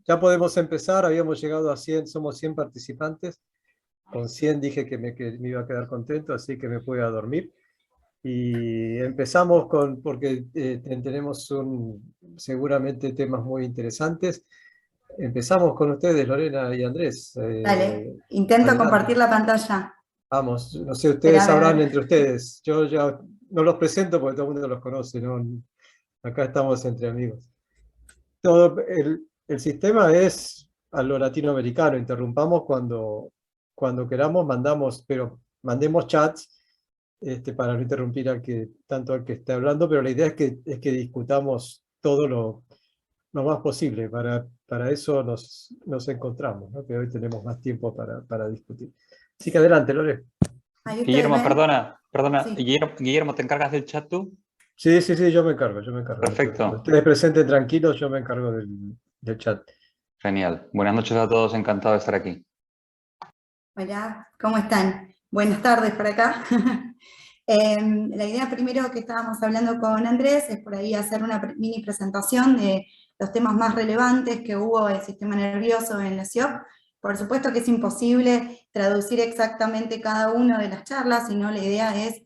ya podemos empezar, habíamos llegado a 100, somos 100 participantes. Con 100 dije que me iba a quedar contento, así que me fui a dormir. Y empezamos porque tenemos seguramente temas muy interesantes. Empezamos con ustedes, Lorena y Andrés. Dale, intento Adelante. compartir la pantalla. Vamos, no sé, ustedes Espérame, a sabrán ver. entre ustedes. Yo ya no los presento porque todo el mundo los conoce, ¿no? Acá estamos entre amigos. El sistema es a lo latinoamericano. Interrumpamos cuando queramos, pero mandemos chats para no interrumpir tanto al que esté hablando, pero la idea es que discutamos todo lo más posible. Para eso nos encontramos, ¿no? Que hoy tenemos más tiempo para discutir. Así que adelante, Lore. Ahí ustedes Guillermo, ven. perdona. Sí. Guillermo, ¿te encargas del chat tú? Sí, sí, sí, yo me encargo, yo me encargo. Perfecto. Ustedes presenten tranquilos, yo me encargo del chat. Genial. Buenas noches a todos, encantado de estar aquí. Hola, ¿cómo están? Buenas tardes por acá. La idea primero que estábamos hablando con Andrés es por ahí hacer una mini presentación de los temas más relevantes que hubo en el sistema nervioso en la SIOP. Por supuesto que es imposible traducir exactamente cada una de las charlas, sino la idea es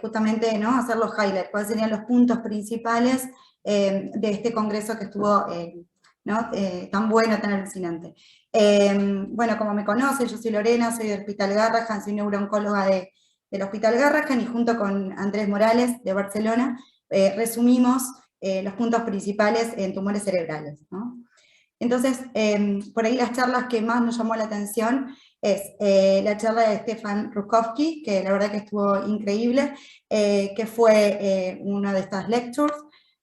justamente, ¿no?, hacer los highlights, cuáles serían los puntos principales de este congreso que estuvo ¿no? Tan bueno, tan alucinante. Bueno, como me conocen, yo soy Lorena, soy del Hospital Garrahan, soy neurooncóloga del Hospital Garrahan, y junto con Andrés Morales de Barcelona resumimos los puntos principales en tumores cerebrales, ¿no? Entonces, por ahí las charlas que más nos llamó la atención es la charla de Stefan Rutkowski, que la verdad que estuvo increíble, que fue una de estas lectures.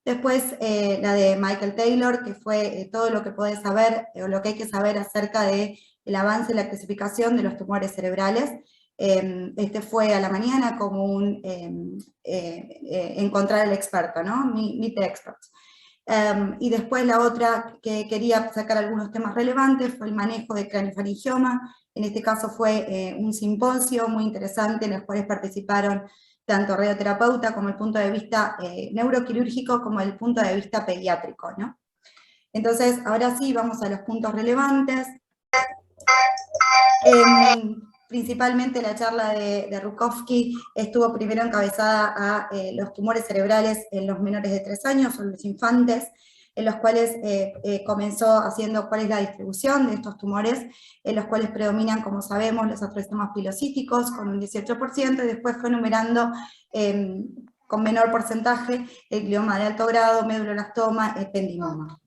Después la de Michael Taylor, que fue todo lo que podés saber, o lo que hay que saber acerca del avance en la clasificación de los tumores cerebrales. Este fue a la mañana como un encontrar al experto, ¿no? Meet the experts. Y después la otra que quería sacar algunos temas relevantes fue el manejo de craniofaringioma. En este caso fue un simposio muy interesante en el cual participaron tanto radioterapeuta como el punto de vista neuroquirúrgico como el punto de vista pediátrico, ¿no? Entonces, ahora sí, vamos a los puntos relevantes. Principalmente la charla de Rutkowski estuvo primero encabezada a los tumores cerebrales en los menores de 3 años, o los infantes, en los cuales comenzó haciendo cuál es la distribución de estos tumores, en los cuales predominan, como sabemos, los astrocitos pilocíticos con un 18%, y después fue enumerando con menor porcentaje el glioma de alto grado, medulloblastoma, ependimoma.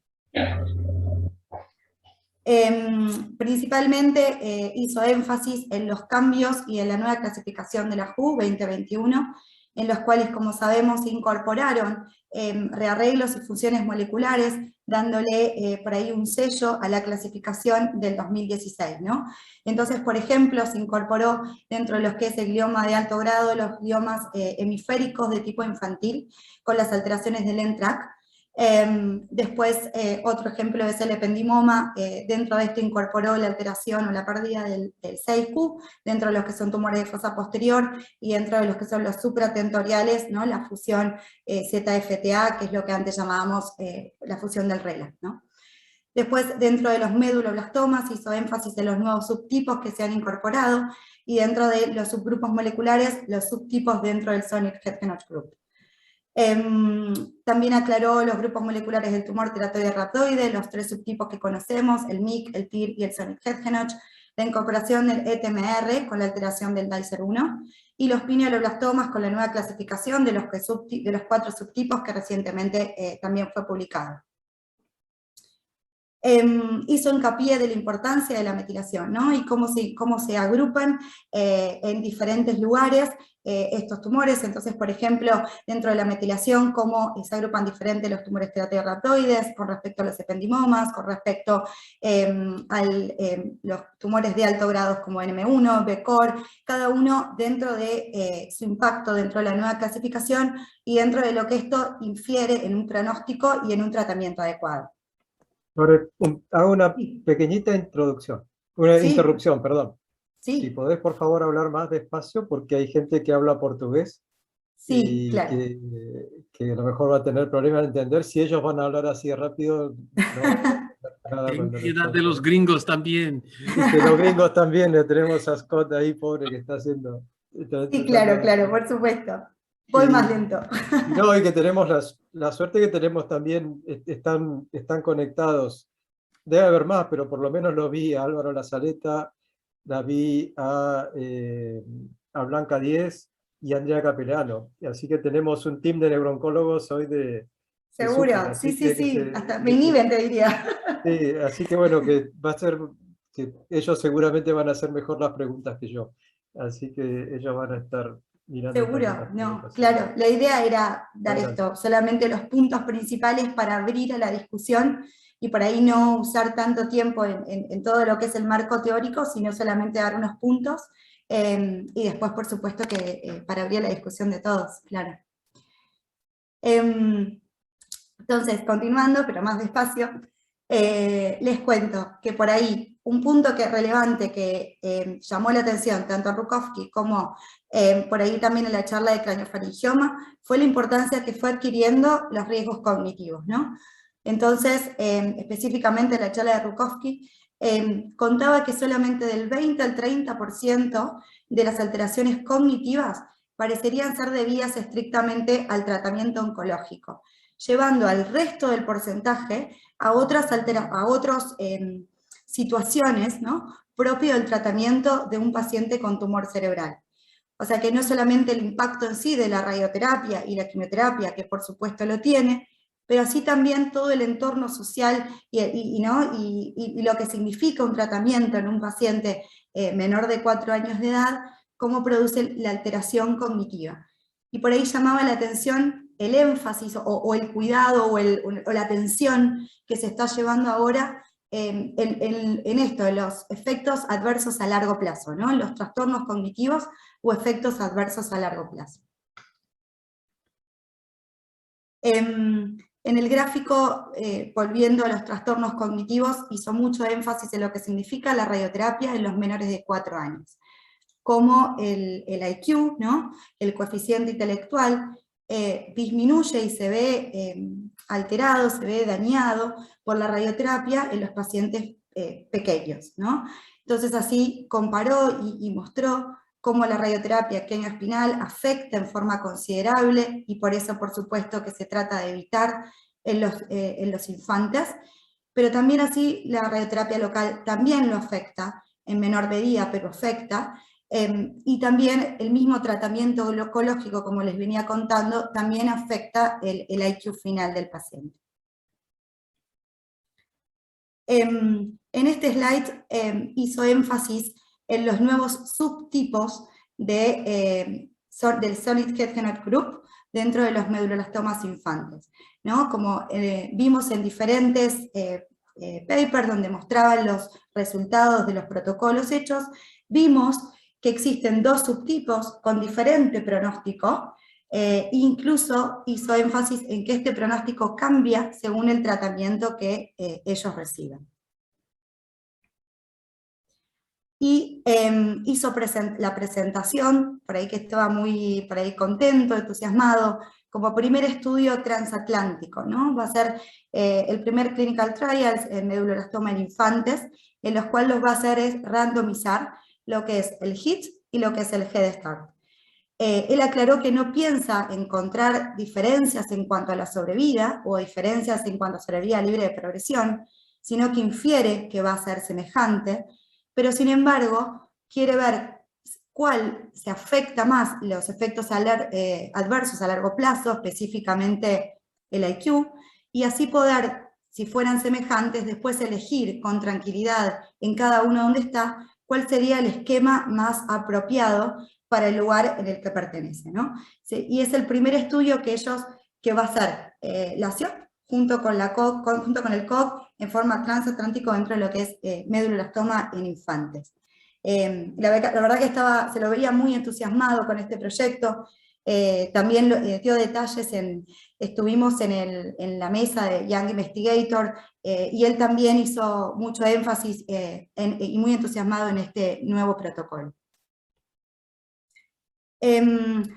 Principalmente hizo énfasis en los cambios y en la nueva clasificación de la WHO 2021, en los cuales, como sabemos, se incorporaron rearreglos y funciones moleculares, dándole por ahí un sello a la clasificación del 2016, ¿no? Entonces, por ejemplo, se incorporó dentro de los que es el glioma de alto grado, los gliomas hemisféricos de tipo infantil, con las alteraciones del NTRK. Después, otro ejemplo es el ependimoma. Dentro de esto incorporó la alteración o la pérdida del 6Q, dentro de los que son tumores de fosa posterior, y dentro de los que son los supratentoriales, ¿no?, la fusión ZFTA, que es lo que antes llamábamos la fusión del RELA, ¿no? Después, dentro de los meduloblastomas, hizo énfasis en los nuevos subtipos que se han incorporado, y dentro de los subgrupos moleculares, los subtipos dentro del Sonic Head-Henoch Group. También aclaró los grupos moleculares del tumor teratoide rhabdoide, los 3 subtipos que conocemos, el MYC, el TIR y el Sonic Head-Henoch, la incorporación del ETMR con la alteración del DICER1, y los pinealoblastomas con la nueva clasificación de los 4 subtipos que recientemente también fue publicado. Hizo hincapié de la importancia de la metilación, ¿no?, y cómo se agrupan en diferentes lugares estos tumores. Entonces, por ejemplo, dentro de la metilación, cómo se agrupan diferentes los tumores teratoides rhabdoides con respecto a los ependimomas, con respecto a los tumores de alto grado como NM1, BCOR, cada uno dentro de su impacto dentro de la nueva clasificación y dentro de lo que esto infiere en un pronóstico y en un tratamiento adecuado. Lore, hago una pequeñita interrupción, perdón. Sí. Si podés, por favor, hablar más despacio, porque hay gente que habla portugués Sí, y claro. que a lo mejor va a tener problemas de entender. Si ellos van a hablar así de rápido, nada En cuando lo piedad de están- los gringos también. De los gringos también, le tenemos a Scott ahí, pobre, que está haciendo... Sí, claro, claro, por supuesto. Voy más lento. Y no, y que tenemos la suerte que tenemos también, están conectados. Debe haber más, pero por lo menos lo vi a Álvaro Lazareta, la vi a Blanca Díez y a Andrea Capelano. Y así que tenemos un team de neurooncólogos hoy de súper. Seguro, sí, Así sí, que sí, hasta me inhiben, te diría. sí, así que bueno, que va a ser, que ellos seguramente van a hacer mejor las preguntas que yo. Así que ellos van a estar mirando también Seguro, las no, preguntas. claro, la idea era dar Adelante. esto, solamente los puntos principales para abrir a la discusión y por ahí no usar tanto tiempo en todo lo que es el marco teórico, sino solamente dar unos puntos, y después por supuesto que para abrir la discusión de todos, claro. Entonces, continuando, pero más despacio, les cuento que por ahí un punto que es relevante que llamó la atención tanto a Rutkowski como por ahí también en la charla de craneofaringioma fue la importancia que fue adquiriendo los riesgos cognitivos, ¿no? Entonces, específicamente en la charla de Rutkowski, contaba que solamente del 20 al 30% de las alteraciones cognitivas parecerían ser debidas estrictamente al tratamiento oncológico, llevando al resto del porcentaje a otras situaciones, ¿no?, propio del tratamiento de un paciente con tumor cerebral. O sea que no solamente el impacto en sí de la radioterapia y la quimioterapia, que por supuesto lo tiene, pero así también todo el entorno social y lo que significa un tratamiento en un paciente menor de 4 años de edad, cómo produce la alteración cognitiva. Y por ahí llamaba la atención el énfasis o el cuidado o la atención que se está llevando ahora en esto, de los efectos adversos a largo plazo, ¿no?, los trastornos cognitivos o efectos adversos a largo plazo. En el gráfico, volviendo a los trastornos cognitivos, hizo mucho énfasis en lo que significa la radioterapia en los menores de 4 años, como el IQ, ¿no?, el coeficiente intelectual, disminuye y se ve alterado, se ve dañado por la radioterapia en los pacientes pequeños, ¿no? Entonces así comparó y mostró cómo la radioterapia craneoespinal afecta en forma considerable, y por eso por supuesto que se trata de evitar en los infantes, pero también así la radioterapia local también lo afecta, en menor medida, pero afecta, y también el mismo tratamiento oncológico, como les venía contando, también afecta el IQ final del paciente. En este slide hizo énfasis en los nuevos subtipos del Solid Head Genome Group dentro de los meduloblastomas infantes, ¿no? Como vimos en diferentes papers donde mostraban los resultados de los protocolos hechos, vimos que existen 2 subtipos con diferente pronóstico, incluso hizo énfasis en que este pronóstico cambia según el tratamiento que ellos reciben. Y hizo la presentación, por ahí que estaba muy contento, entusiasmado, como primer estudio transatlántico, ¿no? Va a ser el primer clinical trials en medulloblastoma en infantes, en los cuales lo va a hacer es randomizar lo que es el HIT y lo que es el Head Start. Él aclaró que no piensa encontrar diferencias en cuanto a la sobrevida, o diferencias en cuanto a sobrevida libre de progresión, sino que infiere que va a ser semejante, pero sin embargo quiere ver cuál se afecta más los efectos adversos a largo plazo, específicamente el IQ, y así poder, si fueran semejantes, después elegir con tranquilidad en cada uno donde está, cuál sería el esquema más apropiado para el lugar en el que pertenece, ¿no? Sí, y es el primer estudio que va a ser la CIOP, junto con el COG, en forma transatlántico dentro de lo que es medulloblastoma en infantes. La verdad que se lo veía muy entusiasmado con este proyecto, también dio detalles, estuvimos en la mesa de Young Investigator, y él también hizo mucho énfasis y muy entusiasmado en este nuevo protocolo.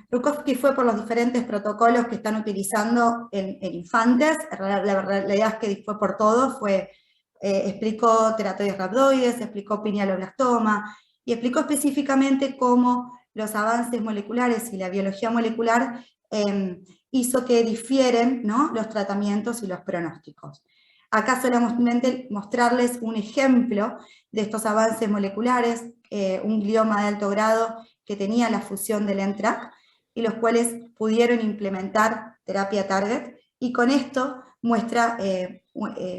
Rutkowski fue por los diferentes protocolos que están utilizando en infantes, la idea es que fue por todo, fue explicó teratoides rhabdoides, explicó pinealoblastoma, y explicó específicamente cómo los avances moleculares y la biología molecular hizo que difieren, ¿no?, los tratamientos y los pronósticos. Acá solamente mostrarles un ejemplo de estos avances moleculares, un glioma de alto grado que tenía la fusión del NTRK, y los cuales pudieron implementar terapia target, y con esto muestra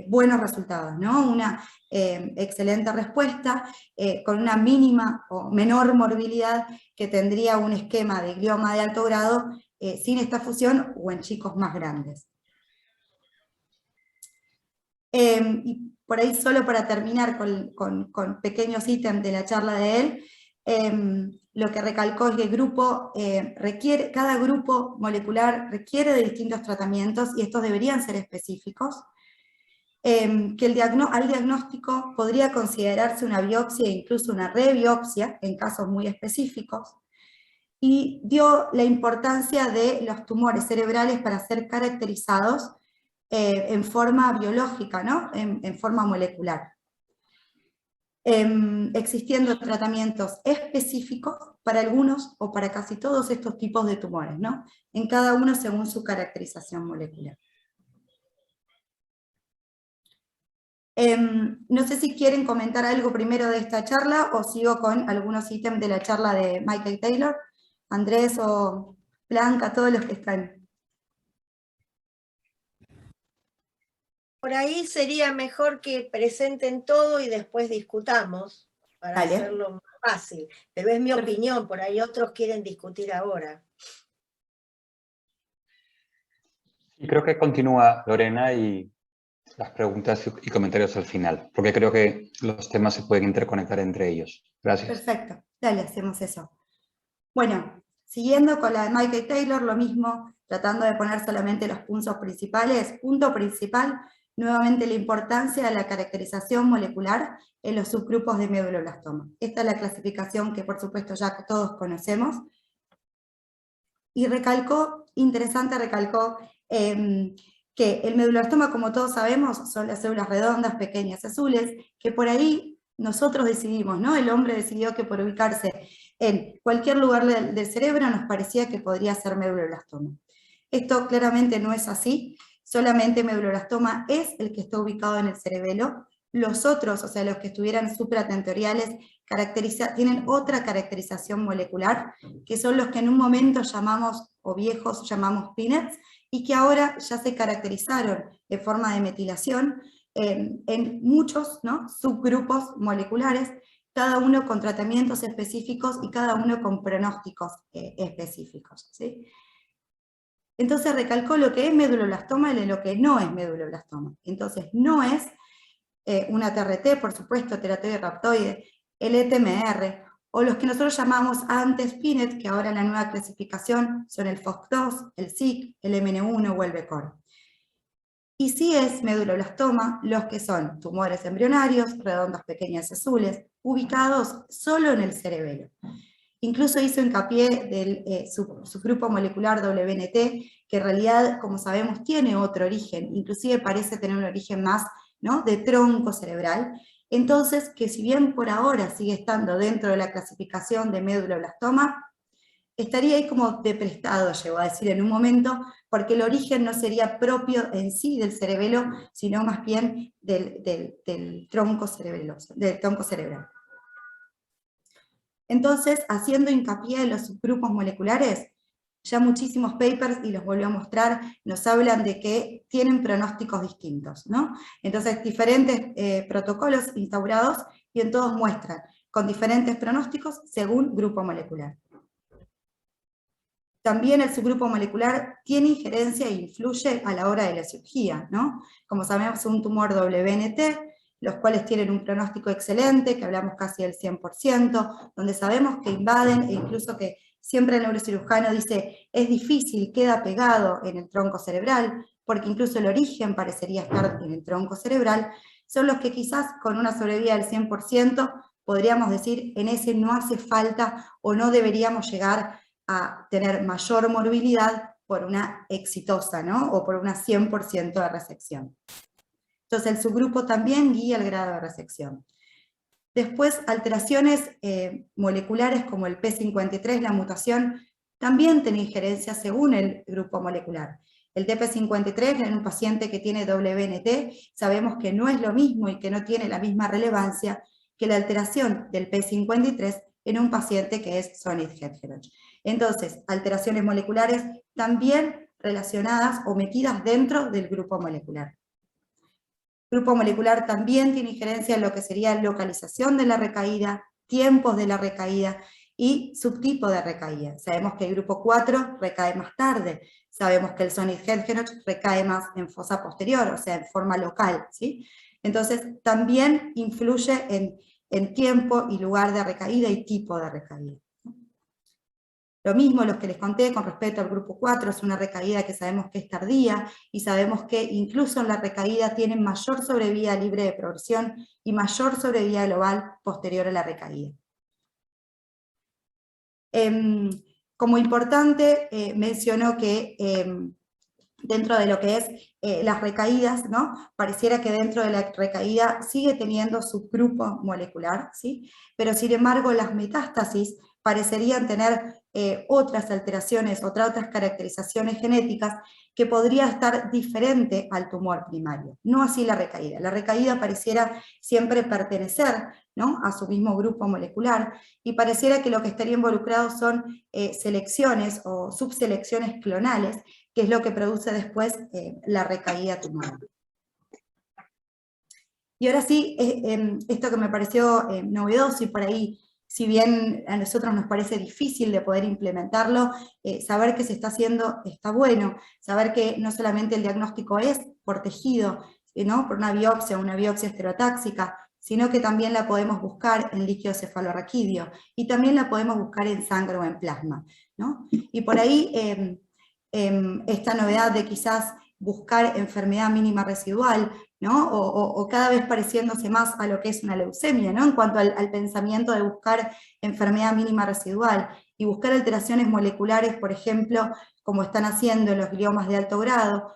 buenos resultados, ¿no? Una excelente respuesta, con una mínima o menor morbilidad que tendría un esquema de glioma de alto grado sin esta fusión o en chicos más grandes. Y por ahí, solo para terminar con pequeños ítems de la charla de él, lo que recalcó es que el grupo cada grupo molecular requiere de distintos tratamientos, y estos deberían ser específicos, que al diagnóstico podría considerarse una biopsia e incluso una rebiopsia en casos muy específicos, y dio la importancia de los tumores cerebrales para ser caracterizados en forma biológica, ¿no?, en forma molecular. Existiendo tratamientos específicos para algunos o para casi todos estos tipos de tumores, ¿no?, en cada uno según su caracterización molecular. No sé si quieren comentar algo primero de esta charla, o sigo con algunos ítems de la charla de Michael Taylor, Andrés o Blanca, todos los que están. Por ahí sería mejor que presenten todo y después discutamos, para Dale. hacerlo más fácil. Pero es mi opinión, por ahí otros quieren discutir ahora. Y creo que continúa Lorena y las preguntas y comentarios al final, porque creo que los temas se pueden interconectar entre ellos. Gracias. Perfecto, dale, hacemos eso. Bueno, siguiendo con la de Michael Taylor, lo mismo, tratando de poner solamente los puntos principales. Punto principal, nuevamente la importancia de la caracterización molecular en los subgrupos de medulloblastoma. Esta es la clasificación que por supuesto ya todos conocemos. Y recalcó que el medulloblastoma, como todos sabemos, son las células redondas, pequeñas, azules, que por ahí nosotros decidimos, ¿no? El hombre decidió que por ubicarse en cualquier lugar del cerebro nos parecía que podría ser medulloblastoma. Esto claramente no es así, solamente medulloblastoma es el que está ubicado en el cerebelo. Los otros, o sea, los que estuvieran supratentoriales, tienen otra caracterización molecular, que son los que en un momento llamamos, o viejos llamamos PINETs, y que ahora ya se caracterizaron de forma de metilación en muchos, ¿no?, subgrupos moleculares, cada uno con tratamientos específicos y cada uno con pronósticos específicos, ¿sí? Entonces recalcó lo que es medulloblastoma y lo que no es medulloblastoma. Entonces no es una TRT, por supuesto, teratoide rhabdoide, el ETMR, o los que nosotros llamamos antes PINET, que ahora en la nueva clasificación son el FOXP2, el SIC, el MN1 o el BCOR. Y sí es medulloblastoma los que son tumores embrionarios, redondas pequeñas azules, ubicados solo en el cerebelo. Incluso hizo hincapié del subgrupo molecular WNT, que en realidad, como sabemos, tiene otro origen, inclusive parece tener un origen más, ¿no?, de tronco cerebral. Entonces, que si bien por ahora sigue estando dentro de la clasificación de medulloblastoma, estaría ahí como de prestado, llegó a decir en un momento, porque el origen no sería propio en sí del cerebelo, sino más bien del tronco cerebral. Entonces, haciendo hincapié en los subgrupos moleculares, ya muchísimos papers, y los volvió a mostrar, nos hablan de que tienen pronósticos distintos, ¿no? Entonces, diferentes protocolos instaurados, y en todos muestran con diferentes pronósticos según grupo molecular. También el subgrupo molecular tiene injerencia e influye a la hora de la cirugía, ¿no? Como sabemos, un tumor WNT, los cuales tienen un pronóstico excelente, que hablamos casi del 100%, donde sabemos que invaden, e incluso que siempre el neurocirujano dice, es difícil, queda pegado en el tronco cerebral, porque incluso el origen parecería estar en el tronco cerebral, son los que quizás con una sobrevida del 100%, podríamos decir, en ese no hace falta o no deberíamos llegar a tener mayor morbilidad por una exitosa, ¿no?, o por una 100% de resección. Entonces el subgrupo también guía el grado de resección. Después, alteraciones moleculares como el P53, la mutación, también tiene injerencia según el grupo molecular. El TP53 en un paciente que tiene WNT, sabemos que no es lo mismo y que no tiene la misma relevancia que la alteración del P53 en un paciente que es Sonic Heterogeneous. Entonces, alteraciones moleculares también relacionadas o metidas dentro del grupo molecular. El grupo molecular también tiene injerencia en lo que sería localización de la recaída, tiempos de la recaída y subtipo de recaída. Sabemos que el grupo 4 recae más tarde, sabemos que el Sonic Heterogeneous recae más en fosa posterior, o sea, en forma local, ¿sí? Entonces, también influye en tiempo y lugar de recaída y tipo de recaída. Lo mismo los que les conté con respecto al grupo 4, es una recaída que sabemos que es tardía, y sabemos que incluso en la recaída tienen mayor sobrevida libre de progresión y mayor sobrevida global posterior a la recaída. Como importante, mencionó que dentro de lo que es las recaídas, ¿no? Pareciera que dentro de la recaída sigue teniendo subgrupo molecular, ¿sí? Pero sin embargo las metástasis parecerían tener otras alteraciones, otras caracterizaciones genéticas que podría estar diferente al tumor primario. No así la recaída. La recaída pareciera siempre pertenecer, ¿no?, a su mismo grupo molecular, y pareciera que lo que estaría involucrado son selecciones o subselecciones clonales, que es lo que produce después la recaída tumoral. Y ahora sí, esto que me pareció novedoso, y por ahí, si bien a nosotros nos parece difícil de poder implementarlo, saber que se está haciendo está bueno, saber que no solamente el diagnóstico es por tejido, ¿no?, por una biopsia estereotáxica, sino que también la podemos buscar en líquido cefalorraquídeo, y también la podemos buscar en sangre o en plasma, ¿no? Y por ahí esta novedad de quizás buscar enfermedad mínima residual, ¿no?, o cada vez pareciéndose más a lo que es una leucemia, ¿no?, en cuanto al pensamiento de buscar enfermedad mínima residual, y buscar alteraciones moleculares, por ejemplo, como están haciendo los gliomas de alto grado,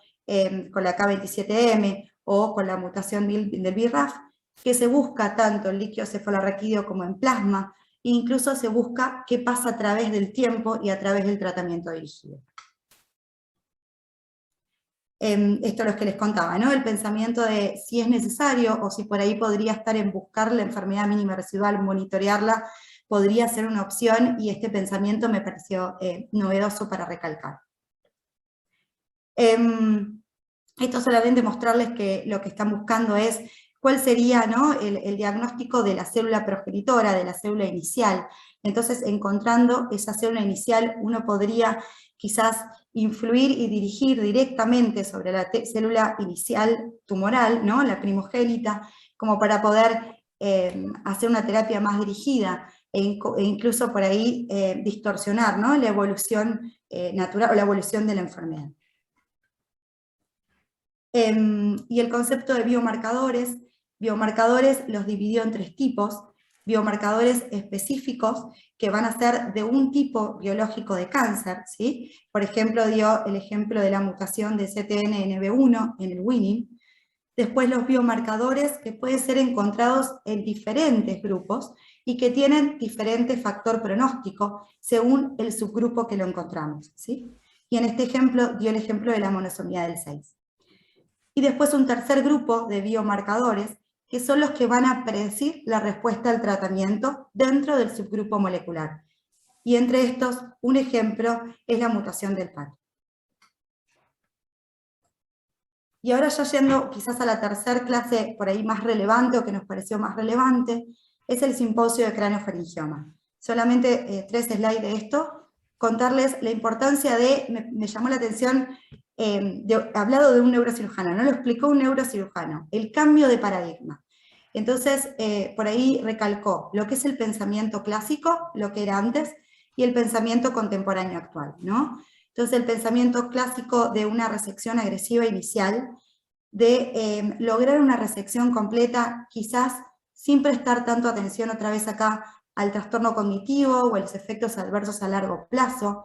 con la K27M, o con la mutación del BRAF, que se busca tanto en líquido cefalorraquídeo como en plasma, e incluso se busca qué pasa a través del tiempo y a través del tratamiento dirigido. Esto es lo que les contaba, ¿no?, el pensamiento de si es necesario, o si por ahí podría estar en buscar la enfermedad mínima residual, monitorearla, podría ser una opción, y este pensamiento me pareció novedoso para recalcar. Esto solamente mostrarles que lo que están buscando es cuál sería, ¿no?, el diagnóstico de la célula progenitora, de la célula inicial. Entonces, encontrando esa célula inicial, uno podría quizás influir y dirigir directamente sobre la célula inicial tumoral, ¿no?, la primogénita, como para poder hacer una terapia más dirigida, e incluso por ahí distorsionar, ¿no?, la evolución natural o la evolución de la enfermedad. Y el concepto de biomarcadores los dividió en 3 tipos: biomarcadores específicos, que van a ser de un tipo biológico de cáncer, ¿sí? Por ejemplo, dio el ejemplo de la mutación de CTNNB1 en el Winning. Después los biomarcadores que pueden ser encontrados en diferentes grupos, y que tienen diferente factor pronóstico según el subgrupo que lo encontramos, ¿sí? Y en este ejemplo dio el ejemplo de la monosomía del 6. Y después un tercer grupo de biomarcadores, que son los que van a predecir la respuesta al tratamiento dentro del subgrupo molecular. Y entre estos, un ejemplo es la mutación del PAT. Y ahora ya yendo quizás a la tercera clase por ahí más relevante, o que nos pareció más relevante, es el simposio de craneofaringioma. Solamente 3 slides de esto, contarles la importancia de, me llamó la atención, hablado de un neurocirujano, no lo explicó un neurocirujano, el cambio de paradigma. Entonces, por ahí recalcó lo que es el pensamiento clásico, lo que era antes, y el pensamiento contemporáneo actual, ¿no? Entonces, el pensamiento clásico de una resección agresiva inicial, de lograr una resección completa, quizás sin prestar tanto atención otra vez acá al trastorno cognitivo o a los efectos adversos a largo plazo,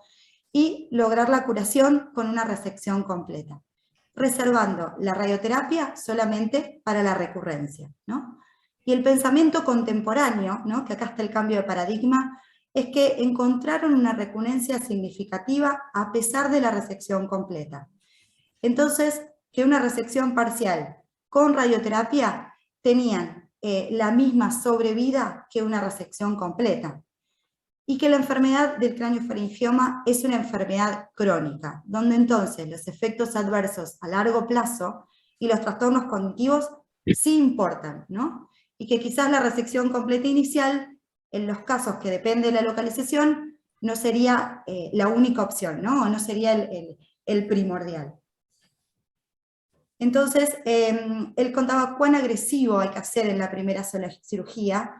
y lograr la curación con una resección completa. reservando la radioterapia solamente para la recurrencia, ¿no? Y el pensamiento contemporáneo, ¿no?, que acá está el cambio de paradigma, es que encontraron una recurrencia significativa a pesar de la resección completa. Entonces, que una resección parcial con radioterapia tenían la misma sobrevida que una resección completa. Y que la enfermedad del craneofaringioma es una enfermedad crónica, donde entonces los efectos adversos a largo plazo y los trastornos cognitivos sí importan, ¿no? Y que quizás la resección completa inicial, en los casos que depende de la localización, no sería la única opción, ¿no? O no sería el primordial. Entonces, él contaba cuán agresivo hay que hacer en la primera cirugía,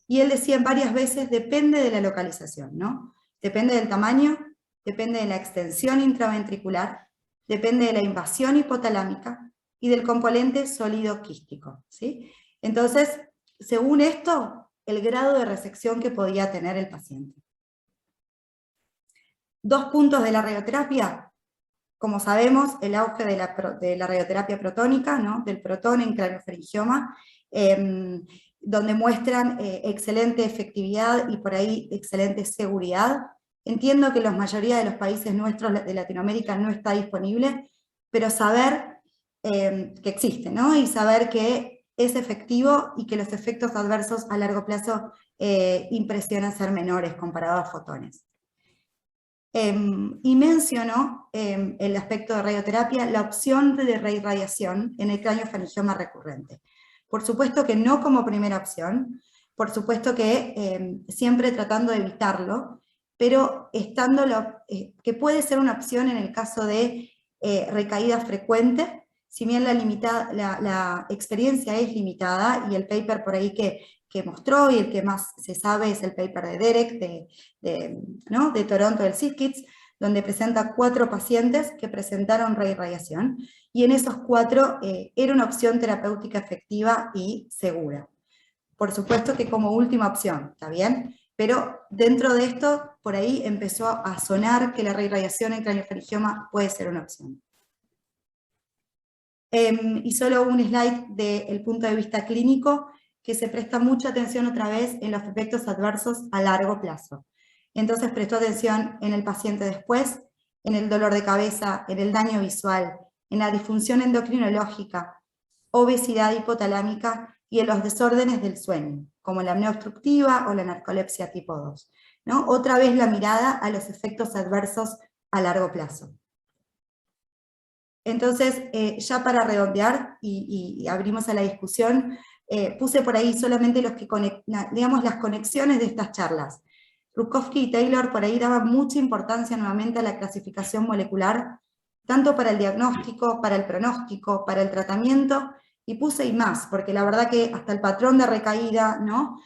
y él decía varias veces, depende de la localización, ¿no? Depende del tamaño, depende de la extensión intraventricular, depende de la invasión hipotalámica y del componente sólido quístico, ¿sí? Entonces, según esto, el grado de resección que podía tener el paciente. 2 puntos de la radioterapia. Como sabemos, el auge de la radioterapia protónica, ¿no?, del protón en craneofaringioma, donde muestran excelente efectividad y por ahí excelente seguridad. Entiendo que en la mayoría de los países nuestros de Latinoamérica no está disponible, pero saber que existe, ¿no?, y saber que es efectivo y que los efectos adversos a largo plazo impresionan ser menores comparado a fotones. Y mencionó el aspecto de radioterapia, la opción de reirradiación en el craneofaringioma recurrente. Por supuesto que no como primera opción, por supuesto que siempre tratando de evitarlo, pero estando que puede ser una opción en el caso de recaída frecuente, si bien la experiencia es limitada, y el paper por ahí que mostró, y el que más se sabe es el paper de Derek, ¿no?, de Toronto, del SickKids, donde presenta 4 pacientes que presentaron reirradiación, y en esos 4 era una opción terapéutica efectiva y segura. Por supuesto que como última opción, ¿está bien? Pero dentro de esto, por ahí empezó a sonar que la reirradiación en craneofaringioma puede ser una opción. Y solo un slide del punto de vista clínico, que se presta mucha atención otra vez en los efectos adversos a largo plazo. Entonces prestó atención en el paciente después, en el dolor de cabeza, en el daño visual, en la disfunción endocrinológica, obesidad hipotalámica y en los desórdenes del sueño, como la apnea obstructiva o la narcolepsia tipo 2, ¿no? Otra vez la mirada a los efectos adversos a largo plazo. Entonces, ya para redondear y abrimos a la discusión, puse por ahí solamente digamos, las conexiones de estas charlas. Rutkowski y Taylor por ahí daban mucha importancia nuevamente a la clasificación molecular, tanto para el diagnóstico, para el pronóstico, para el tratamiento, y puse y más, porque la verdad que hasta el patrón de recaída, ¿no?,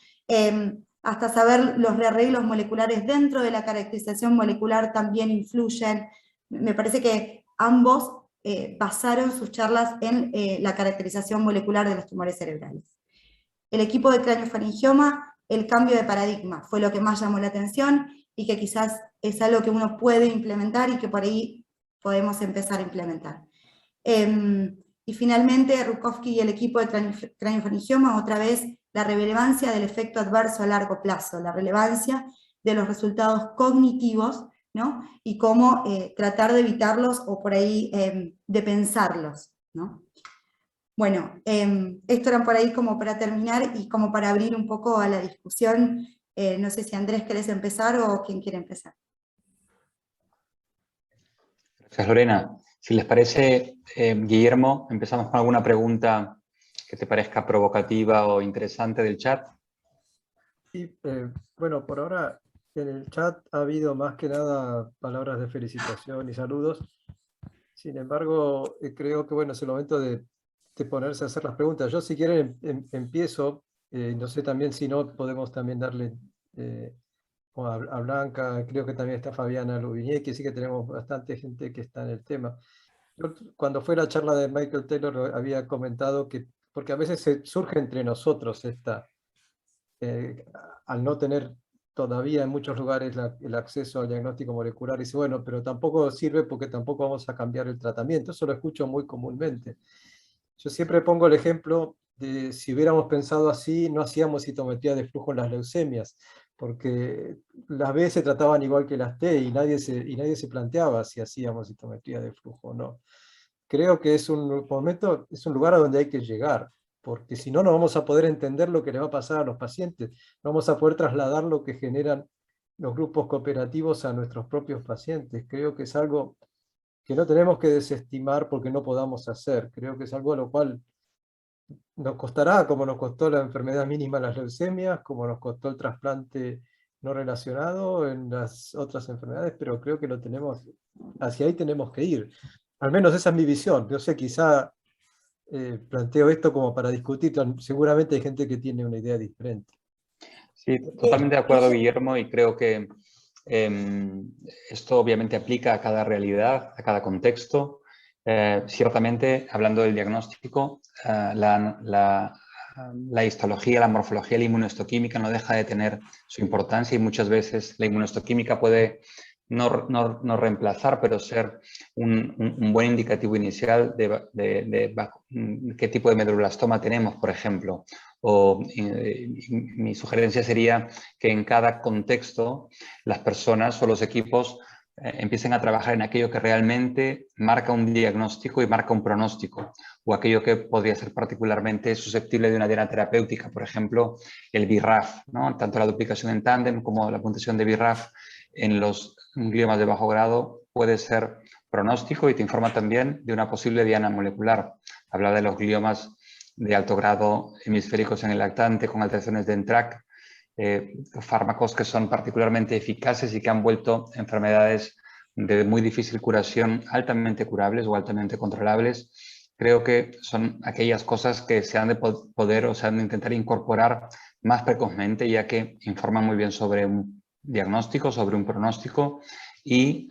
hasta saber los rearreglos moleculares dentro de la caracterización molecular también influyen. Me parece que ambos basaron sus charlas en la caracterización molecular de los tumores cerebrales. El equipo de craneofaringioma, el cambio de paradigma fue lo que más llamó la atención, y que quizás es algo que uno puede implementar y que por ahí podemos empezar a implementar. Y finalmente, Rutkowski y el equipo de craneofaringioma, otra vez, la relevancia del efecto adverso a largo plazo, la relevancia de los resultados cognitivos, ¿no?, y cómo tratar de evitarlos o por ahí de pensarlos, ¿no? Bueno, esto era por ahí como para terminar y como para abrir un poco a la discusión. No sé si Andrés querés empezar o quién quiere empezar. Gracias, Lorena. Si les parece, Guillermo, empezamos con alguna pregunta que te parezca provocativa o interesante del chat. Sí, bueno, por ahora en el chat ha habido más que nada palabras de felicitación y saludos. Sin embargo, creo que bueno, es el momento de ponerse a hacer las preguntas. Yo si quieren empiezo, no sé también si no podemos también darle a Blanca, creo que también está Fabiana Lubiñé, sí que tenemos bastante gente que está en el tema. Yo, cuando fue la charla de Michael Taylor había comentado que, porque a veces surge entre nosotros esta, al no tener todavía en muchos lugares el acceso al diagnóstico molecular. Y dice, bueno, pero tampoco sirve porque tampoco vamos a cambiar el tratamiento. Eso lo escucho muy comúnmente. Yo siempre pongo el ejemplo de si hubiéramos pensado así, no hacíamos citometría de flujo en las leucemias, porque las B se trataban igual que las T y nadie se planteaba si hacíamos citometría de flujo o no. Creo que es un momento, es un lugar a donde hay que llegar, porque si no, no vamos a poder entender lo que le va a pasar a los pacientes, no vamos a poder trasladar lo que generan los grupos cooperativos a nuestros propios pacientes. Creo que es algo que no tenemos que desestimar porque no podamos hacer. Creo que es algo a lo cual nos costará, como nos costó la enfermedad mínima en las leucemias, como nos costó el trasplante no relacionado en las otras enfermedades, pero creo que lo tenemos, hacia ahí tenemos que ir. Al menos esa es mi visión. Yo sé, quizá planteo esto como para discutir, seguramente hay gente que tiene una idea diferente. Sí, totalmente de acuerdo, Guillermo, y creo que esto obviamente aplica a cada realidad, a cada contexto. Ciertamente, hablando del diagnóstico, la histología, la morfología, la inmunohistoquímica no deja de tener su importancia y muchas veces la inmunohistoquímica puede no reemplazar, pero ser un buen indicativo inicial de qué tipo de medulloblastoma tenemos, por ejemplo. O mi sugerencia sería que en cada contexto las personas o los equipos empiecen a trabajar en aquello que realmente marca un diagnóstico y marca un pronóstico, o aquello que podría ser particularmente susceptible de una diana terapéutica, por ejemplo, el BRAF, ¿no? Tanto la duplicación en tándem como la puntuación de BRAF en los gliomas de bajo grado puede ser pronóstico y te informa también de una posible diana molecular. Habla de los gliomas de alto grado hemisféricos en el lactante con alteraciones de NTRK, fármacos que son particularmente eficaces y que han vuelto enfermedades de muy difícil curación altamente curables o altamente controlables. Creo que son aquellas cosas que se han de poder o se han de intentar incorporar más precozmente, ya que informan muy bien sobre un diagnóstico, sobre un pronóstico y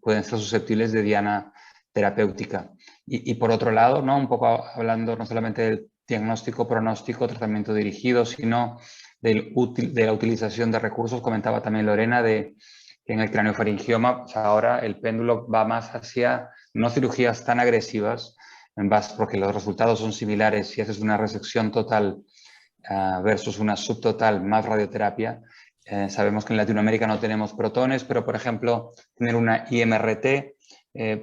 pueden ser susceptibles de diana terapéutica. Y por otro lado, ¿no? Un poco hablando no solamente del diagnóstico, pronóstico, tratamiento dirigido, sino de la utilización de recursos. Comentaba también Lorena de que en el craneofaringioma pues ahora el péndulo va más hacia no cirugías tan agresivas, porque los resultados son similares si haces una resección total versus una subtotal más radioterapia. Sabemos que en Latinoamérica no tenemos protones, pero por ejemplo tener una IMRT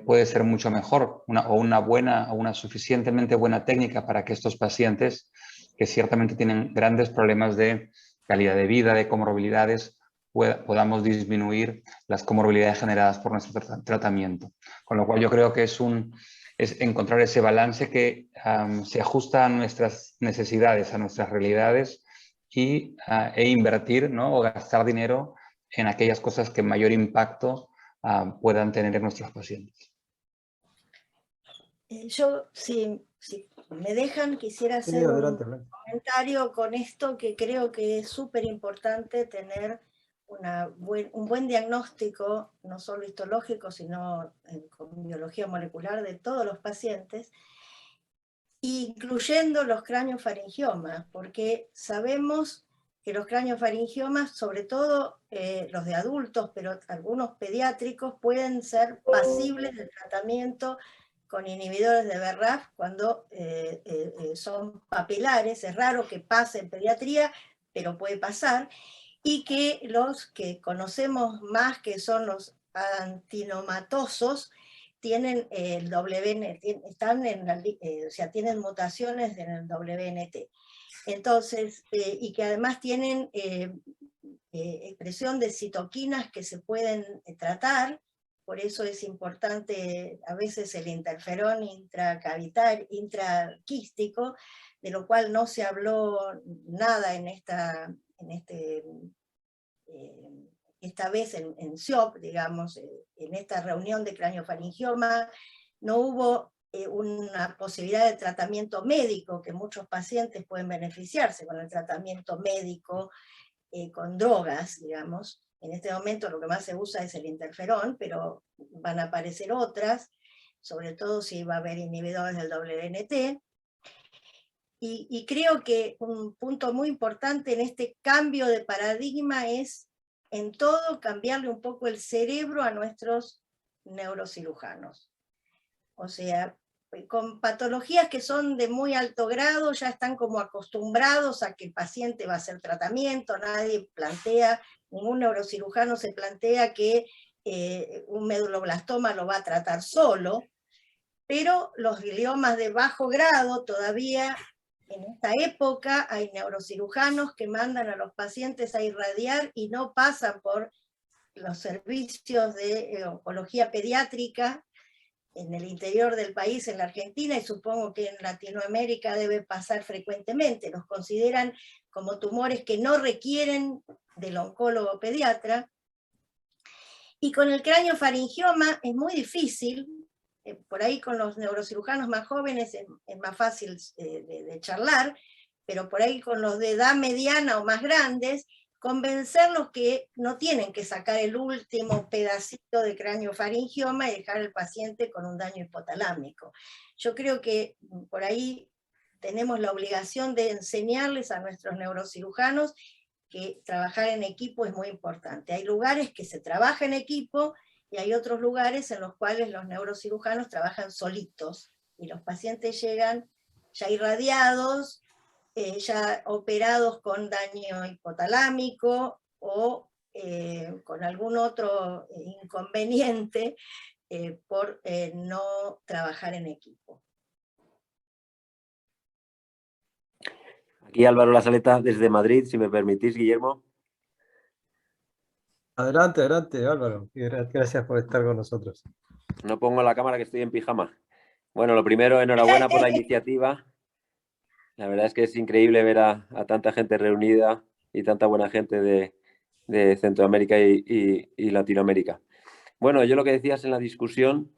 puede ser mucho mejor, o una suficientemente buena técnica para que estos pacientes, que ciertamente tienen grandes problemas de calidad de vida, de comorbilidades, podamos disminuir las comorbilidades generadas por nuestro tratamiento. Con lo cual yo creo que es encontrar ese balance que se ajusta a nuestras necesidades, a nuestras realidades e invertir, ¿no? O gastar dinero en aquellas cosas que mayor impacto puedan tener en nuestros pacientes. Yo, si me dejan, quisiera hacer un comentario con esto, que creo que es súper importante tener un buen diagnóstico, no solo histológico, sino con biología molecular de todos los pacientes, incluyendo los craneofaringiomas, porque sabemos que los craneofaringiomas, sobre todo los de adultos, pero algunos pediátricos, pueden ser pasibles del tratamiento con inhibidores de BRAF cuando son papilares. Es raro que pase en pediatría, pero puede pasar, y que los que conocemos más, que son los antinomatosos, tienen el WNT, están o sea, tienen mutaciones en el WNT. Entonces, y que además tienen expresión de citoquinas que se pueden tratar. Por eso es importante a veces el interferón intraquístico, de lo cual no se habló nada esta vez en SIOP, digamos, en esta reunión de craneofaringioma. No hubo una posibilidad de tratamiento médico, que muchos pacientes pueden beneficiarse con el tratamiento médico con drogas, digamos. En este momento lo que más se usa es el interferón, pero van a aparecer otras, sobre todo si va a haber inhibidores del WNT. Y creo que un punto muy importante en este cambio de paradigma es, en todo, cambiarle un poco el cerebro a nuestros neurocirujanos. O sea, con patologías que son de muy alto grado, ya están como acostumbrados a que el paciente va a hacer tratamiento, nadie plantea, ningún neurocirujano se plantea que un meduloblastoma lo va a tratar solo, pero los gliomas de bajo grado todavía, en esta época, hay neurocirujanos que mandan a los pacientes a irradiar y no pasan por los servicios de oncología pediátrica en el interior del país, en la Argentina, y supongo que en Latinoamérica debe pasar frecuentemente. Los consideran como tumores que no requieren del oncólogo pediatra. Y con el craneofaringioma es muy difícil, por ahí con los neurocirujanos más jóvenes es más fácil de charlar, pero por ahí con los de edad mediana o más grandes, convencerlos que no tienen que sacar el último pedacito de craneofaringioma y dejar al paciente con un daño hipotalámico. Yo creo que por ahí tenemos la obligación de enseñarles a nuestros neurocirujanos que trabajar en equipo es muy importante. Hay lugares que se trabaja en equipo y hay otros lugares en los cuales los neurocirujanos trabajan solitos y los pacientes llegan ya irradiados, ya operados con daño hipotalámico o con algún otro inconveniente por no trabajar en equipo. Aquí Álvaro Lazaleta desde Madrid, si me permitís, Guillermo. Adelante, adelante, Álvaro. Gracias por estar con nosotros. No pongo la cámara que estoy en pijama. Bueno, lo primero, enhorabuena por la iniciativa. La verdad es que es increíble ver a tanta gente reunida y tanta buena gente de Centroamérica y Latinoamérica. Bueno, yo lo que decías en la discusión,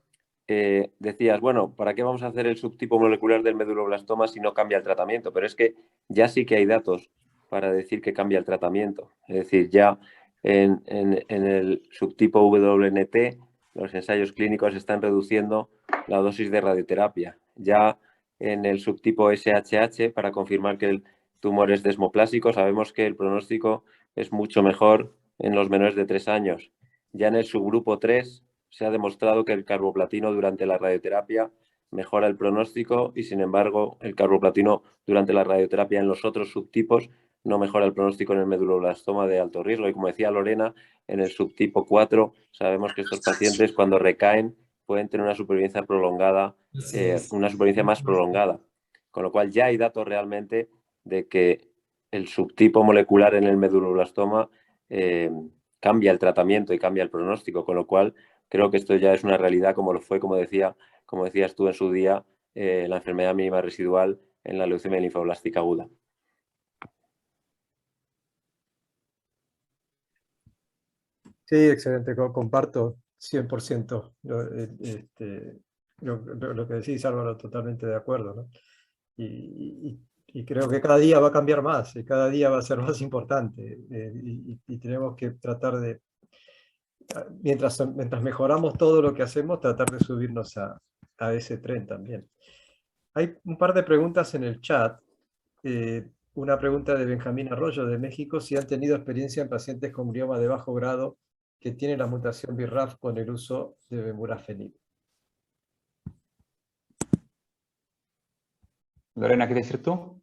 decías, bueno, ¿para qué vamos a hacer el subtipo molecular del meduloblastoma si no cambia el tratamiento? Pero es que ya sí que hay datos para decir que cambia el tratamiento. Es decir, ya en el subtipo WNT, los ensayos clínicos están reduciendo la dosis de radioterapia. Ya en el subtipo SHH, para confirmar que el tumor es desmoplásico, sabemos que el pronóstico es mucho mejor en los menores de 3 años. Ya en el subgrupo 3 se ha demostrado que el carboplatino durante la radioterapia mejora el pronóstico y, sin embargo, el carboplatino durante la radioterapia en los otros subtipos no mejora el pronóstico en el meduloblastoma de alto riesgo. Y como decía Lorena, en el subtipo 4 sabemos que estos pacientes, cuando recaen, pueden tener una supervivencia prolongada, una supervivencia más prolongada. Con lo cual ya hay datos realmente de que el subtipo molecular en el meduloblastoma cambia el tratamiento y cambia el pronóstico, con lo cual creo que esto ya es una realidad, como lo fue, como decías tú en su día, la enfermedad mínima residual en la leucemia linfoblástica aguda. Sí, excelente, comparto 100% lo que decís, Álvaro, totalmente de acuerdo, ¿no? Y creo que cada día va a cambiar más, y cada día va a ser más importante, y tenemos que tratar de, mientras mejoramos todo lo que hacemos, tratar de subirnos a ese tren también. Hay un par de preguntas en el chat. Una pregunta de Benjamín Arroyo de México, si han tenido experiencia en pacientes con glioma de bajo grado que tienen la mutación BRAF con el uso de Vemurafenib. Lorena, ¿quieres decir tú?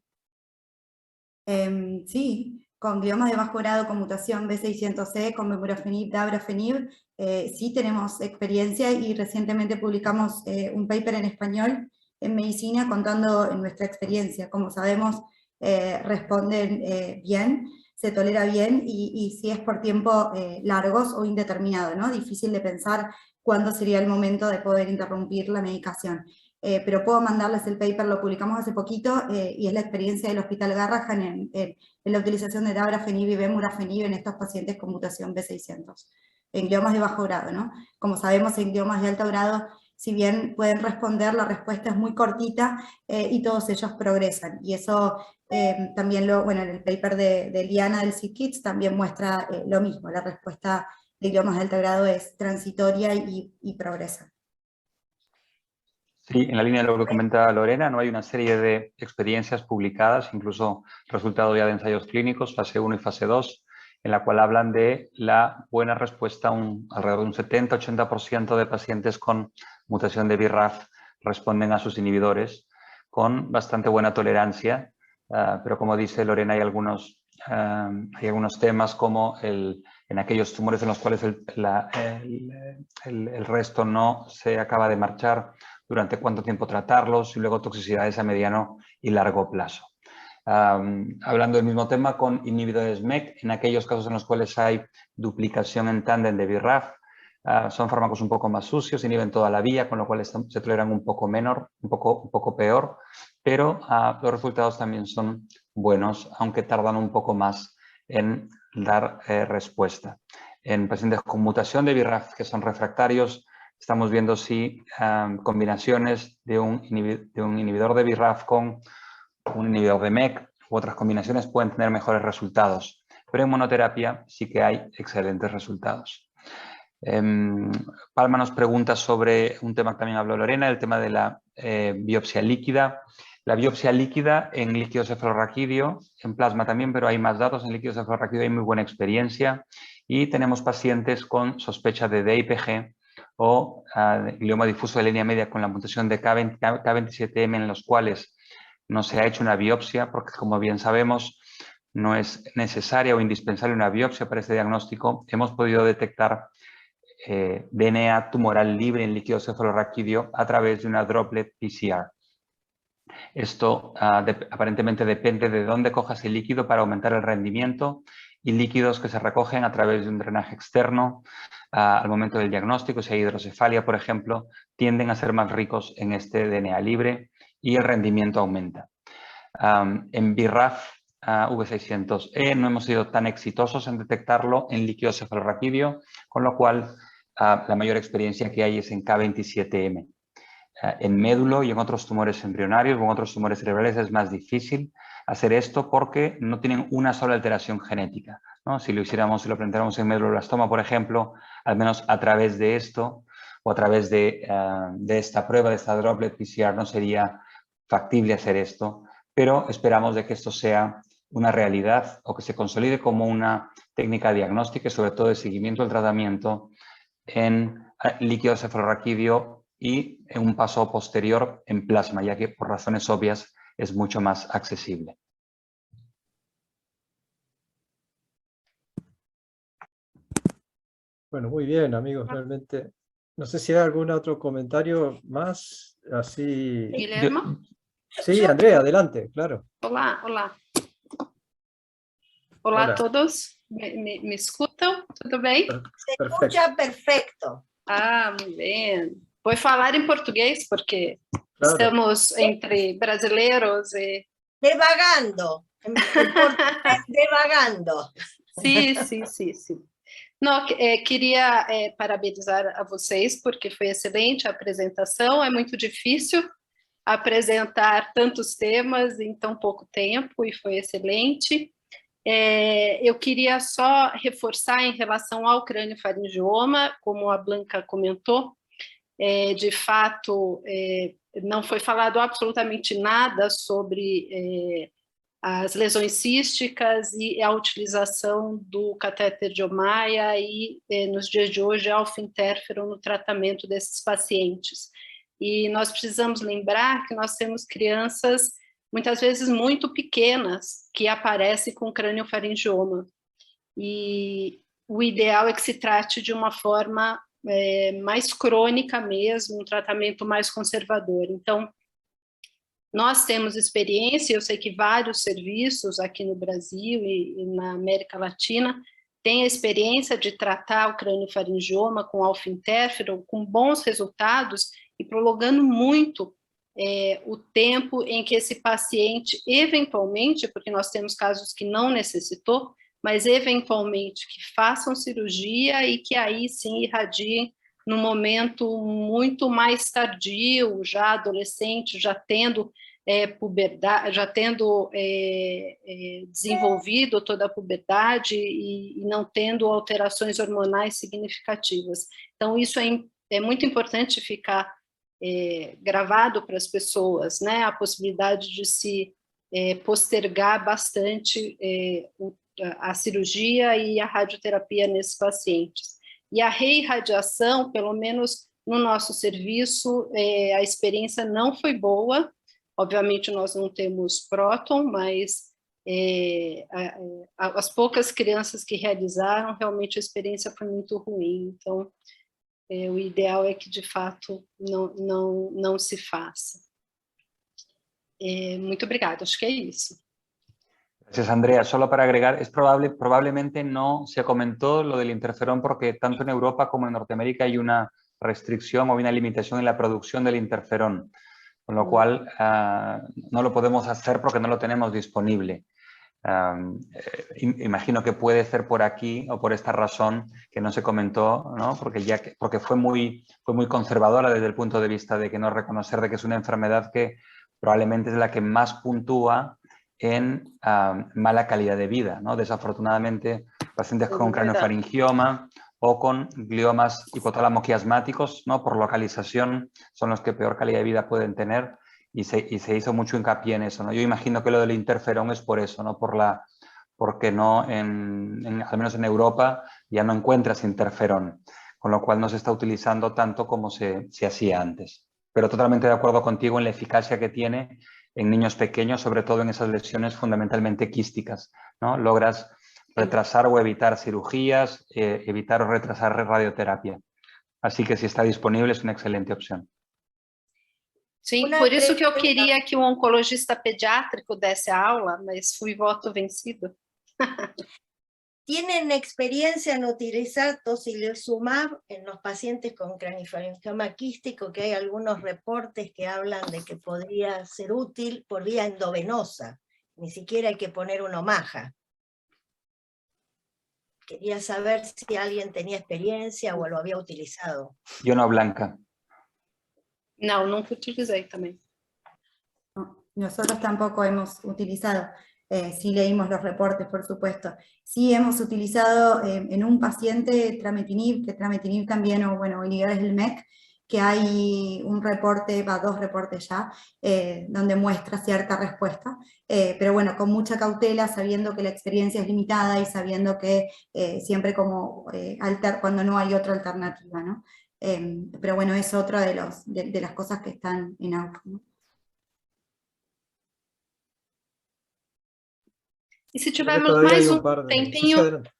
Sí, con gliomas de bajo grado con mutación B600E, con Vemurafenib, Dabrafenib, sí tenemos experiencia y recientemente publicamos un paper en español en medicina contando nuestra experiencia. Como sabemos, responden bien, se tolera bien y si es por tiempo largos o indeterminado, ¿no? Difícil de pensar cuándo sería el momento de poder interrumpir la medicación. Pero puedo mandarles el paper, lo publicamos hace poquito, y es la experiencia del Hospital Garrahan en la utilización de Dabrafenib y Vemurafenib en estos pacientes con mutación B600, en gliomas de bajo grado, ¿no? Como sabemos, en gliomas de alto grado, si bien pueden responder, la respuesta es muy cortita y todos ellos progresan. Y eso también, bueno, en el paper de Liana del CICKIDS también muestra lo mismo, la respuesta de gliomas de alto grado es transitoria y progresa. Sí, en la línea de lo que comenta Lorena, no hay una serie de experiencias publicadas, incluso resultado ya de ensayos clínicos, fase 1 y fase 2, en la cual hablan de la buena respuesta, alrededor de un 70-80% de pacientes con mutación de BRAF responden a sus inhibidores con bastante buena tolerancia, pero como dice Lorena, hay algunos temas como en aquellos tumores en los cuales el resto no se acaba de marchar, durante cuánto tiempo tratarlos y luego toxicidades a mediano y largo plazo. Hablando del mismo tema con inhibidores MEK, en aquellos casos en los cuales hay duplicación en tándem de BRAF, son fármacos un poco más sucios, inhiben toda la vía, con lo cual se toleran un poco peor, pero los resultados también son buenos, aunque tardan un poco más en dar respuesta. En pacientes con mutación de BRAF que son refractarios, estamos viendo si combinaciones de un inhibidor de BRAF con un inhibidor de MEK u otras combinaciones pueden tener mejores resultados. Pero en monoterapia sí que hay excelentes resultados. Palma nos pregunta sobre un tema que también habló Lorena, el tema de la biopsia líquida. La biopsia líquida en líquido cefalorraquídeo, en plasma también, pero hay más datos. En líquido cefalorraquídeo hay muy buena experiencia y tenemos pacientes con sospecha de DIPG o glioma difuso de línea media con la mutación de K27M en los cuales no se ha hecho una biopsia, porque como bien sabemos, no es necesaria o indispensable una biopsia para este diagnóstico. Hemos podido detectar DNA tumoral libre en líquido cefalorraquídeo a través de una droplet PCR. Esto aparentemente depende de dónde cojas el líquido para aumentar el rendimiento, y líquidos que se recogen a través de un drenaje externo al momento del diagnóstico, si hay hidrocefalia, por ejemplo, tienden a ser más ricos en este DNA libre y el rendimiento aumenta. En BRAF V600E no hemos sido tan exitosos en detectarlo en líquido cefalorraquídeo, con lo cual la mayor experiencia que hay es en K27M. En médulo y en otros tumores embrionarios o en otros tumores cerebrales es más difícil hacer esto porque no tienen una sola alteración genética, ¿no? Si lo planteáramos en medulloblastoma, por ejemplo, al menos a través de esto o a través de esta prueba, de esta droplet PCR, no sería factible hacer esto, pero esperamos de que esto sea una realidad o que se consolide como una técnica diagnóstica y sobre todo de seguimiento del tratamiento en líquido cefalorraquídeo y en un paso posterior en plasma, ya que por razones obvias es mucho más accesible. Bueno, muy bien, amigos, realmente. No sé si hay algún otro comentario más, así. Guilherme? Sí, Andrea, adelante, claro. Olá, olá. Olá Hola. a todos. Me escutam? Tudo bem? Se Perfecto. escucha perfecto. Ah, muito bem. Vou falar em português porque Claro. estamos entre brasileiros e... Devagando. En portugués, devagando. Sim. Não, queria parabenizar a vocês porque foi excelente a apresentação. É muito difícil apresentar tantos temas em tão pouco tempo e foi excelente. Eu queria só reforçar em relação ao craniofaringioma, como a Blanca comentou, de fato, não foi falado absolutamente nada sobre as lesões císticas e a utilização do catéter de Ommaya e, nos dias de hoje, alfa-interferon no tratamento desses pacientes. E nós precisamos lembrar que nós temos crianças, muitas vezes muito pequenas, que aparecem com craniofaringioma. E o ideal é que se trate de uma forma mais crônica mesmo, um tratamento mais conservador. Então, nós temos experiência, eu sei que vários serviços aqui no Brasil e na América Latina têm a experiência de tratar o craniofaringioma com alfa-interferon, com bons resultados e prolongando muito o tempo em que esse paciente, eventualmente, porque nós temos casos que não necessitou, mas eventualmente que façam cirurgia e que aí sim irradiem no momento muito mais tardio, já adolescente, já tendo puberdade, já tendo desenvolvido toda a puberdade e não tendo alterações hormonais significativas. Então, isso é muito importante ficar gravado para as pessoas, né? A possibilidade de se postergar bastante a cirurgia e a radioterapia nesses pacientes. E a reirradiação, pelo menos no nosso serviço, a experiência não foi boa. Obviamente nós não temos próton, mas as poucas crianças que realizaram, realmente a experiência foi muito ruim. Então, o ideal é que, de fato, não se faça. Muito obrigada, acho que é isso. Gracias, Andrea. Solo para agregar, probablemente no se comentó lo del interferón porque tanto en Europa como en Norteamérica hay una restricción o una limitación en la producción del interferón, con lo cual no lo podemos hacer porque no lo tenemos disponible. Imagino que puede ser por aquí o por esta razón que no se comentó, ¿no? Porque fue muy conservadora desde el punto de vista de que no reconocer de que es una enfermedad que probablemente es la que más puntúa en mala calidad de vida, ¿no? Desafortunadamente, pacientes con craniofaringioma o con gliomas hipotálamo-quiasmáticos, ¿no? Por localización son los que peor calidad de vida pueden tener. Y se hizo mucho hincapié en eso, ¿no? Yo imagino que lo del interferón es por eso, ¿no? Porque no, al menos en Europa, ya no encuentras interferón, con lo cual no se está utilizando tanto como se hacía antes. Pero totalmente de acuerdo contigo en la eficacia que tiene en niños pequeños, sobre todo en esas lesiones fundamentalmente quísticas, ¿no? Logras retrasar o evitar cirugías, evitar o retrasar radioterapia. Así que si está disponible es una excelente opción. Sim, por isso que eu queria que um oncologista pediátrico desse a aula, mas fui voto vencido. ¿Tienen experiencia en utilizar tocilizumab en los pacientes con craniofaringioma quístico? Que hay algunos reportes que hablan de que podría ser útil por vía endovenosa. Ni siquiera hay que poner una maja. Quería saber si alguien tenía experiencia o lo había utilizado. Yo no, Blanca. No, nunca utilizé también. No, nosotros tampoco hemos utilizado, sí leímos los reportes, por supuesto. Sí hemos utilizado en un paciente trametinib, que trametinib también, o bueno, inhibidores del MEK, que hay un reporte, dos reportes ya, donde muestra cierta respuesta, pero bueno, con mucha cautela, sabiendo que la experiencia es limitada y sabiendo que siempre como cuando no hay otra alternativa, ¿no? Pero bueno, es otra de las cosas que están en auge, ¿no? E se tivermos mais tempinho... Sí,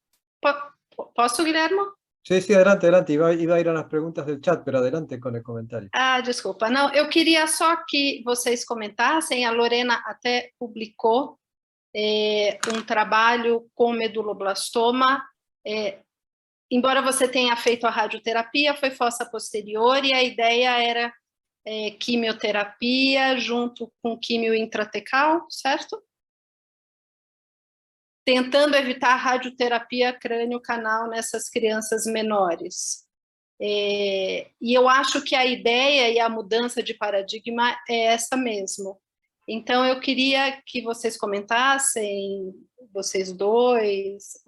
Posso, Guilhermo? Sí, adelante. Iba a ir a las preguntas del chat, pero adelante con el comentario. Desculpa. Não, eu queria só que vocês comentassem, a Lorena até publicou um trabalho com meduloblastoma, embora você tenha feito a radioterapia, foi fossa posterior, e a ideia era quimioterapia junto com quimio intratecal, certo? Tentando evitar a radioterapia crânio-canal nessas crianças menores. E eu acho que a ideia e a mudança de paradigma é essa mesmo. Então, eu queria que vocês comentassem, vocês dois,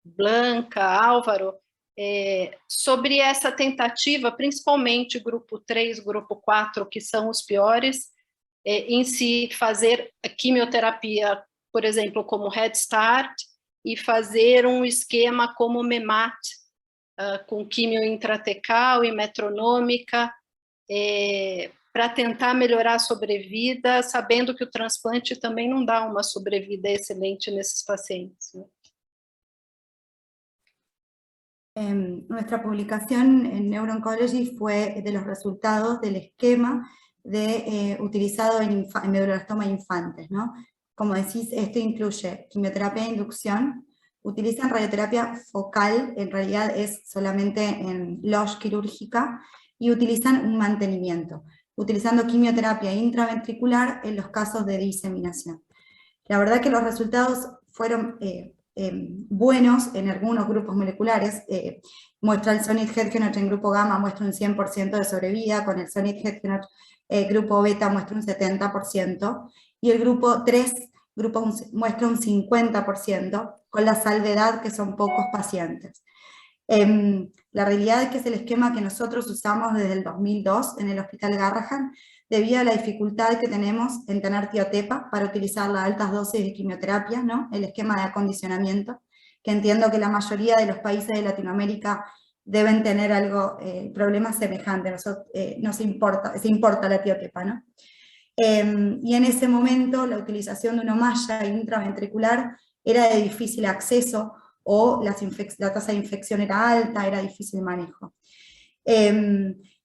Blanca, Álvaro, sobre essa tentativa, principalmente grupo 3, grupo 4, que são os piores, em se fazer a quimioterapia, por exemplo, como Head Start, e fazer um esquema como MEMAT, com quimio intratecal e metronômica, para tentar melhorar a sobrevida, sabendo que o transplante também não dá uma sobrevida excelente nesses pacientes, né? Nuestra publicación en Neuro-Oncology fue de los resultados del esquema utilizado en medulloblastoma infantes, ¿no? Como decís, esto incluye quimioterapia de inducción, utilizan radioterapia focal, en realidad es solamente en LOSH quirúrgica, y utilizan un mantenimiento, utilizando quimioterapia intraventricular en los casos de diseminación. La verdad que los resultados fueron buenos en algunos grupos moleculares. Muestra el Sonic Head en grupo gamma, muestra un 100% de sobrevida, con el Sonic Head grupo beta muestra un 70%, y el grupo 3 muestra un 50%, con la salvedad que son pocos pacientes. La realidad es que es el esquema que nosotros usamos desde el 2002 en el Hospital Garrahan, debido a la dificultad que tenemos en tener tiotepa para utilizar las altas dosis de quimioterapia, ¿no? El esquema de acondicionamiento, que entiendo que la mayoría de los países de Latinoamérica deben tener algo, problemas semejantes, se importa la tiotepa, ¿no? Y en ese momento la utilización de una malla intraventricular era de difícil acceso, o la tasa de infección era alta, era difícil manejo.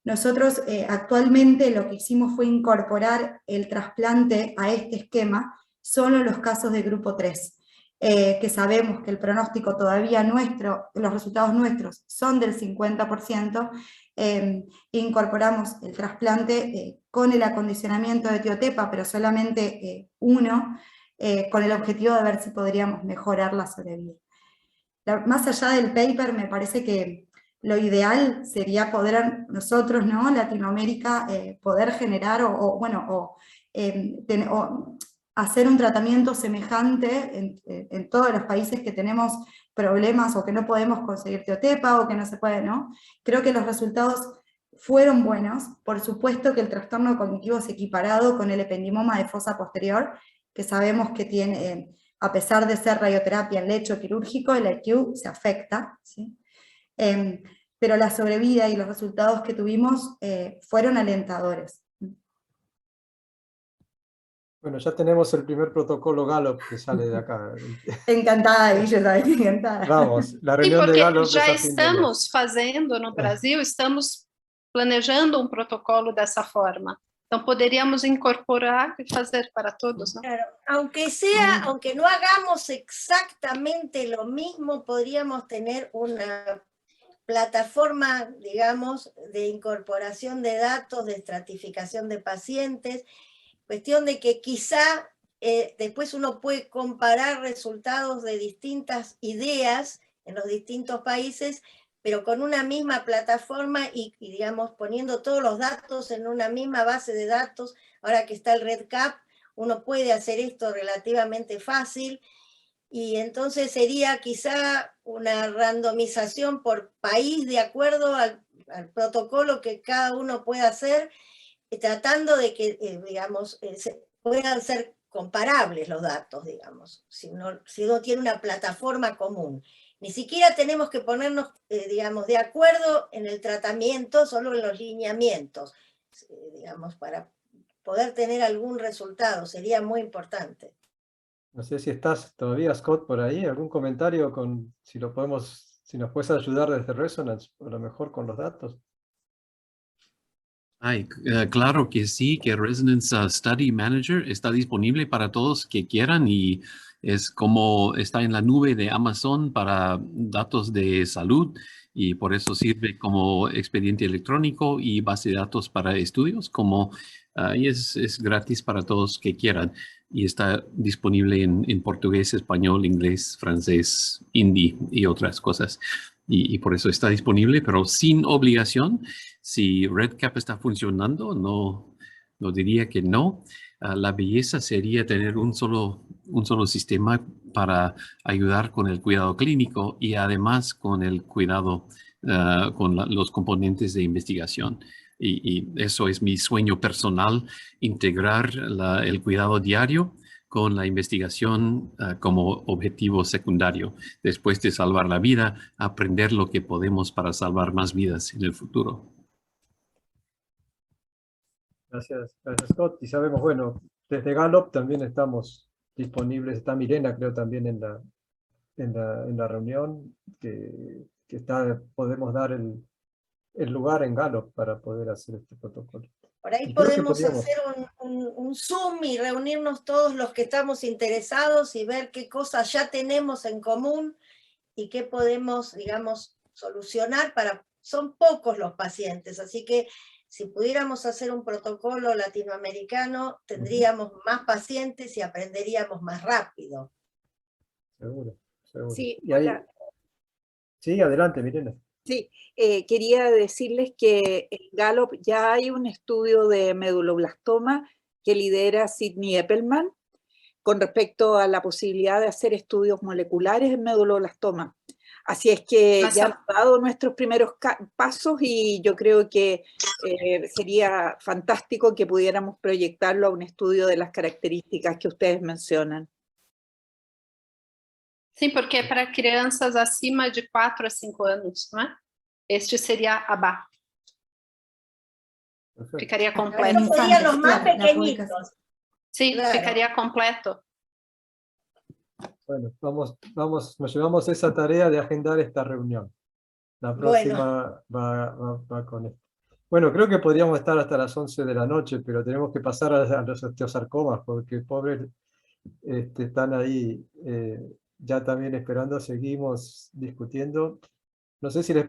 Nosotros actualmente lo que hicimos fue incorporar el trasplante a este esquema solo en los casos de grupo 3, que sabemos que el pronóstico todavía nuestro, los resultados nuestros son del 50%, incorporamos el trasplante con el acondicionamiento de tiotepa, pero solamente uno, con el objetivo de ver si podríamos mejorar la sobrevida. Más allá del paper, me parece que lo ideal sería poder nosotros, ¿no? Latinoamérica, poder generar o hacer un tratamiento semejante en todos los países que tenemos problemas o que no podemos conseguir tiotepa o que no se puede, ¿no? Creo que los resultados fueron buenos. Por supuesto que el trastorno cognitivo es equiparado con el ependimoma de fosa posterior, que sabemos que tiene, a pesar de ser radioterapia en lecho quirúrgico, el IQ se afecta, ¿sí? Pero la sobrevida y los resultados que tuvimos fueron alentadores. Bueno, ya tenemos el primer protocolo Gallup que sale de acá. Encantada, Guille, ¿sabes? Encantada. Vamos, la Sim, reunión de porque Gallup já es a fin de mes. estamos fazendo no Brasil, estamos planejando um protocolo dessa forma. Então, poderíamos incorporar e fazer para todos, ¿no? Claro, aunque no hagamos exactamente lo mismo, podríamos tener una plataforma, digamos, de incorporación de datos, de estratificación de pacientes, cuestión de que quizá después uno puede comparar resultados de distintas ideas en los distintos países, pero con una misma plataforma y digamos, poniendo todos los datos en una misma base de datos. Ahora que está el REDCap, uno puede hacer esto relativamente fácil, y entonces sería quizá una randomización por país de acuerdo al protocolo que cada uno pueda hacer, tratando de que, digamos, puedan ser comparables los datos, digamos, si uno tiene una plataforma común. Ni siquiera tenemos que ponernos, digamos, de acuerdo en el tratamiento, solo en los lineamientos, digamos, para poder tener algún resultado, sería muy importante. No sé si estás todavía, Scott, por ahí, algún comentario con si nos puedes ayudar desde Resonance, a lo mejor con los datos. Claro que sí, que Resonance Study Manager está disponible para todos que quieran y es como está en la nube de Amazon para datos de salud y por eso sirve como expediente electrónico y base de datos para estudios, y es gratis para todos que quieran y está disponible en portugués, español, inglés, francés, hindi y otras cosas. Y por eso está disponible, pero sin obligación. Si REDCap está funcionando, no diría que no. La belleza sería tener un solo sistema para ayudar con el cuidado clínico y además con el cuidado con los componentes de investigación. Y eso es mi sueño personal, integrar el cuidado diario con la investigación como objetivo secundario. Después de salvar la vida, aprender lo que podemos para salvar más vidas en el futuro. Gracias, Scott. Y sabemos, bueno, desde Gallup también estamos disponibles, está Mirena creo también en la reunión, que podemos dar el lugar en Gallup para poder hacer este protocolo. Por ahí podemos hacer un Zoom y reunirnos todos los que estamos interesados y ver qué cosas ya tenemos en común y qué podemos, digamos, solucionar son pocos los pacientes, así que si pudiéramos hacer un protocolo latinoamericano, tendríamos más pacientes y aprenderíamos más rápido. Seguro, seguro. Sí, y ahí... Sí, adelante, Mirena. Sí, quería decirles que en Gallup ya hay un estudio de meduloblastoma que lidera Sidney Eppelman con respecto a la posibilidad de hacer estudios moleculares en meduloblastoma. Así es que Mas ya só- hemos dado nuestros primeros pasos y yo creo que sería fantástico que pudiéramos proyectarlo a un estudio de las características que ustedes mencionan. Sim, porque é para crianças acima de 4 a 5 anos, não é? Este seria a BA. Perfecto. Ficaria Para completo. Estos serían los infantes, más claro, la pequeñitos. publicación. Sim, Claro. ficaria completo. Bueno, nos llevamos esa tarea de agendar esta reunión. La Bueno. próxima va con esto. Bueno, creo que podríamos estar hasta las 11 de la noche, pero tenemos que pasar a los osteosarcomas, porque pobres están ahí ya también esperando, seguimos discutiendo. No sé si les